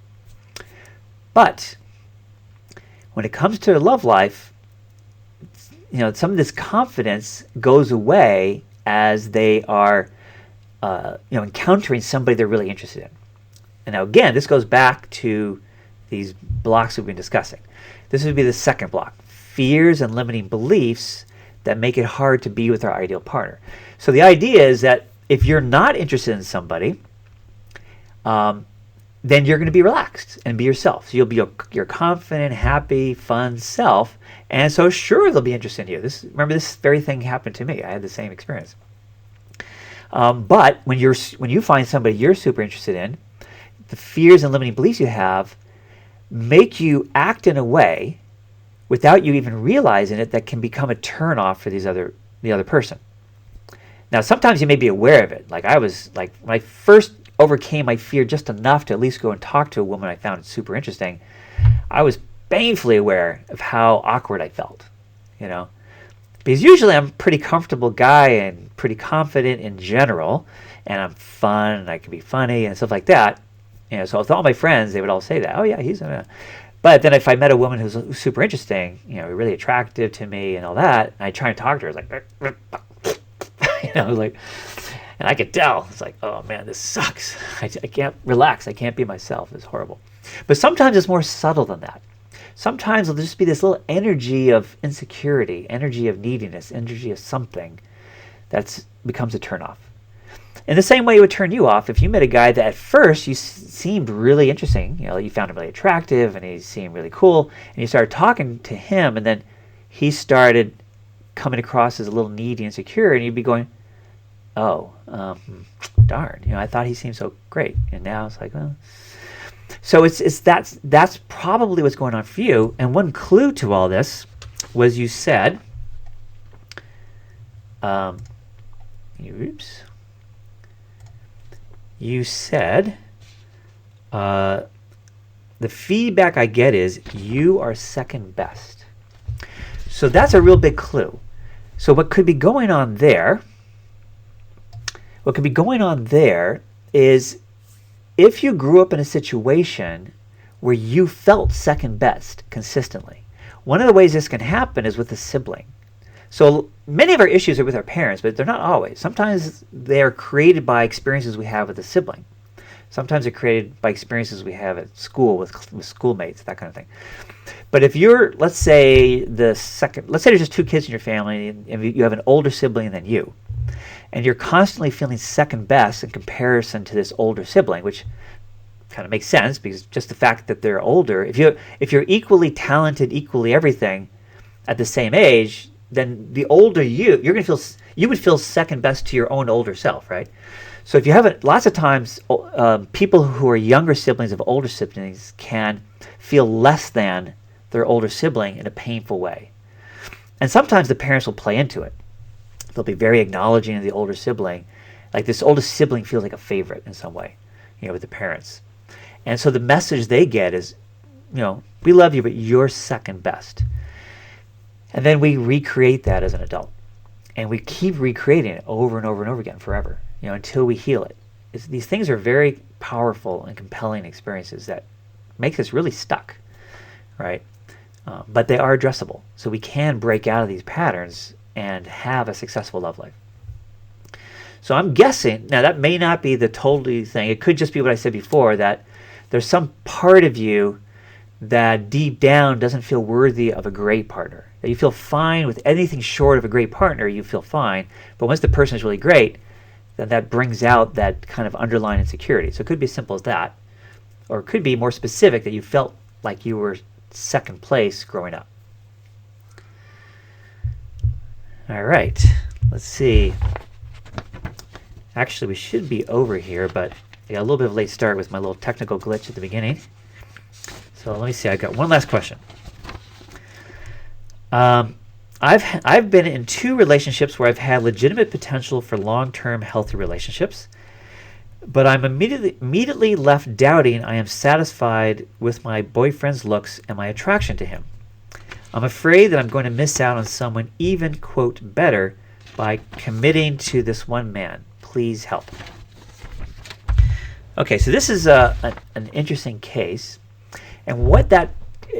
But when it comes to their love life, some of this confidence goes away as they are encountering somebody they're really interested in. And now again, this goes back to these blocks we've been discussing. This would be the second block, fears and limiting beliefs that make it hard to be with our ideal partner. So the idea is that if you're not interested in somebody, then you're going to be relaxed and be yourself. So you'll be your confident, happy, fun self. And so sure, they'll be interested in you. Remember, this very thing happened to me. I had the same experience. But when you find somebody you're super interested in, the fears and limiting beliefs you have make you act in a way without you even realizing it that can become a turnoff for the other person. Now, sometimes you may be aware of it. Like when I first overcame my fear just enough to at least go and talk to a woman I found super interesting, I was painfully aware of how awkward I felt, Because usually I'm a pretty comfortable guy and pretty confident in general, and I'm fun and I can be funny and stuff like that. So with all my friends, they would all say that. Oh yeah, he's a. But then if I met a woman who's super interesting, really attractive to me and all that, and I try and talk to her, it's like, and I could tell. It's like, oh man, this sucks. I can't relax. I can't be myself. It's horrible. But sometimes it's more subtle than that. Sometimes it'll just be this little energy of insecurity, energy of neediness, energy of something that becomes a turnoff. In the same way it would turn you off if you met a guy that at first you seemed really interesting. You found him really attractive and he seemed really cool, and you started talking to him, and then he started coming across as a little needy and insecure, and you'd be going, oh, darn, I thought he seemed so great, and now it's like, well. So that's probably what's going on for you. And one clue to all this was you said, you said, the feedback I get is you are second best. So that's a real big clue. So what could be going on there? What could be going on there is if you grew up in a situation where you felt second best consistently. One of the ways this can happen is with a sibling. So many of our issues are with our parents, but they're not always. Sometimes they're created by experiences we have with a sibling. Sometimes they're created by experiences we have at school with schoolmates, that kind of thing. But if you're, let's say there's just two kids in your family and you have an older sibling than you, and you're constantly feeling second best in comparison to this older sibling, which kind of makes sense because just the fact that they're older, if you're equally talented, equally everything at the same age, then the older you would feel second best to your own older self, right? So if you have lots of times, people who are younger siblings of older siblings can feel less than their older sibling in a painful way. And sometimes the parents will play into it. They'll be very acknowledging of the older sibling. Like this older sibling feels like a favorite in some way, with the parents. And so the message they get is, we love you, but you're second best. And then we recreate that as an adult. And we keep recreating it over and over and over again forever, until we heal it. These things are very powerful and compelling experiences that make us really stuck, right? But they are addressable. So we can break out of these patterns and have a successful love life. So I'm guessing, now that may not be the totally thing. It could just be what I said before, that there's some part of you that deep down doesn't feel worthy of a great partner. That you feel fine with anything short of a great partner, you feel fine. But once the person is really great, then that brings out that kind of underlying insecurity. So it could be as simple as that. Or it could be more specific that you felt like you were second place growing up. All right, let's see. Actually, we should be over here, but I got a little bit of a late start with my little technical glitch at the beginning. So let me see. I got one last question. I've been in 2 relationships where I've had legitimate potential for long-term healthy relationships, but I'm immediately left doubting I am satisfied with my boyfriend's looks and my attraction to him. I'm afraid that I'm going to miss out on someone even, quote, better by committing to this one man. Please help. Okay, so this is an interesting case. And what that,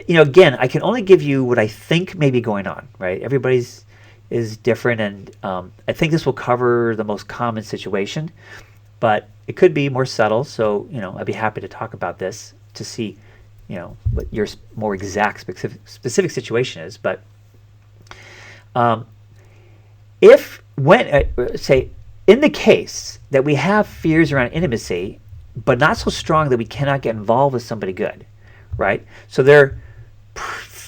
again, I can only give you what I think may be going on, right? Everybody's is different, and I think this will cover the most common situation, but it could be more subtle. So, I'd be happy to talk about this to see, what your more exact specific situation is. But say, in the case that we have fears around intimacy, but not so strong that we cannot get involved with somebody good, right? So they're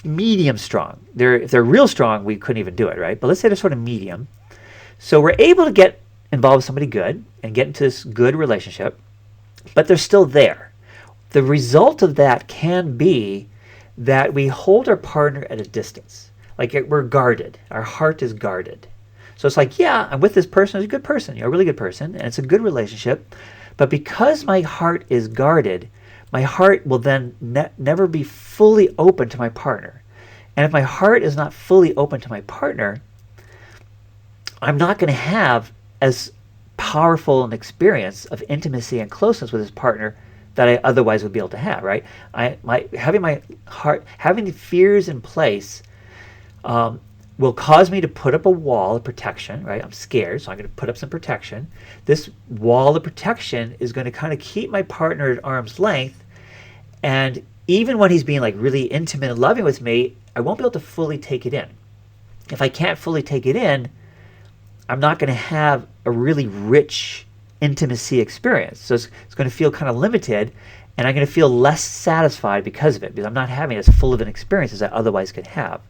medium strong. If they're real strong, we couldn't even do it, right? But let's say they're sort of medium. So we're able to get involved with somebody good and get into this good relationship, but they're still there. The result of that can be that we hold our partner at a distance. Like we're guarded. Our heart is guarded. So it's like, yeah, I'm with this person. It's a good person, a really good person, and it's a good relationship. But because my heart is guarded, my heart will then never be fully open to my partner. And if my heart is not fully open to my partner, I'm not going to have as powerful an experience of intimacy and closeness with his partner that I otherwise would be able to have, right? Having the fears in place will cause me to put up a wall of protection, right? I'm scared, so I'm going to put up some protection. This wall of protection is going to kind of keep my partner at arm's length, and even when he's being like really intimate and loving with me, I won't be able to fully take it in. If I can't fully take it in, I'm not going to have a really rich intimacy experience. So it's going to feel kind of limited, and I'm going to feel less satisfied because of it, because I'm not having as full of an experience as I otherwise could have.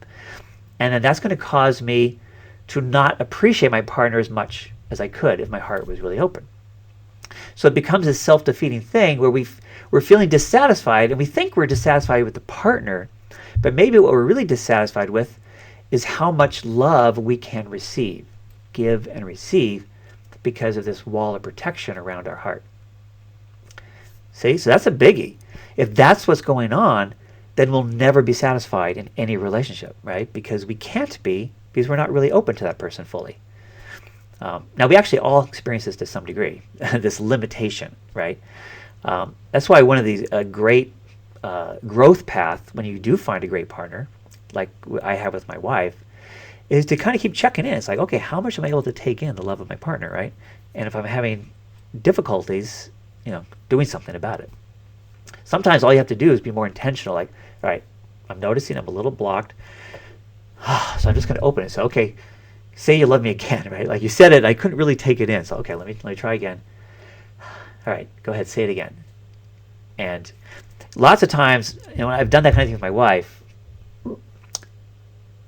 And then that's going to cause me to not appreciate my partner as much as I could if my heart was really open. So it becomes a self-defeating thing where we're feeling dissatisfied, and we think we're dissatisfied with the partner, but maybe what we're really dissatisfied with is how much love we can give and receive, because of this wall of protection around our heart. See, so that's a biggie. If that's what's going on, then we'll never be satisfied in any relationship, right? Because we can't be, because we're not really open to that person fully. Now, we actually all experience this to some degree, this limitation, right? That's why one of these great growth path, when you do find a great partner, like I have with my wife, is to kind of keep checking in. It's like, okay, how much am I able to take in the love of my partner, right? And if I'm having difficulties, doing something about it. Sometimes all you have to do is be more intentional, like, all right, I'm noticing I'm a little blocked, so I'm just going to open it. So, okay, say you love me again, right? Like you said it, I couldn't really take it in. So, okay, let me try again. All right, go ahead, say it again. And lots of times, when I've done that kind of thing with my wife,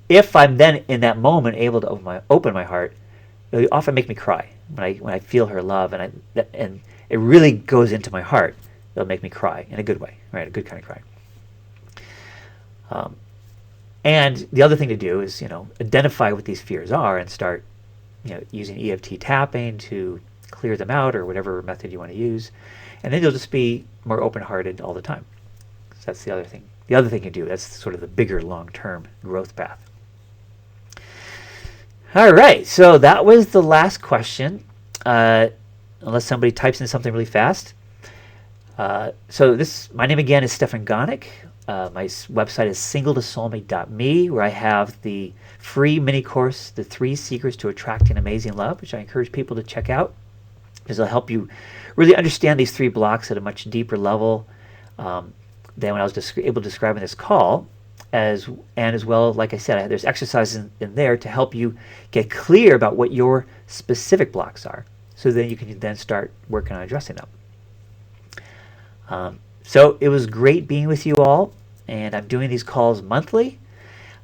if I'm then in that moment able to open my heart, it'll often make me cry when I feel her love, and it really goes into my heart. It'll make me cry in a good way, right? A good kind of cry. And the other thing to do is, identify what these fears are and start, using EFT tapping to clear them out, or whatever method you want to use. And then you'll just be more open-hearted all the time. So that's the other thing. The other thing you do, that's sort of the bigger long-term growth path. All right, so that was the last question, unless somebody types in something really fast. My name again is Stefan Gonick. My website is singletosoulmate.me, where I have the free mini course, The 3 Secrets to Attracting Amazing Love, which I encourage people to check out, because it'll help you really understand these 3 blocks at a much deeper level than when I was able to describe in this call. As well, like I said, there's exercises in there to help you get clear about what your specific blocks are, so then you can then start working on addressing them. So it was great being with you all, and I'm doing these calls monthly.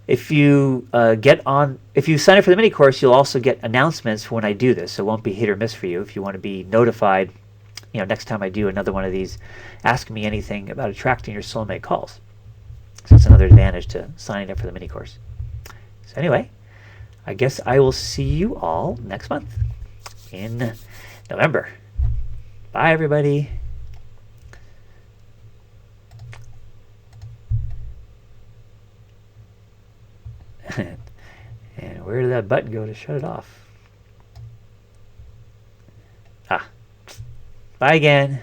If you if you sign up for the mini course, you'll also get announcements when I do this. So it won't be hit or miss for you. If you want to be notified, next time I do another one of these, ask me anything about attracting your soulmate calls. So that's another advantage to signing up for the mini course. So anyway, I guess I will see you all next month in November. Bye, everybody. And where did that button go to shut it off? Bye again.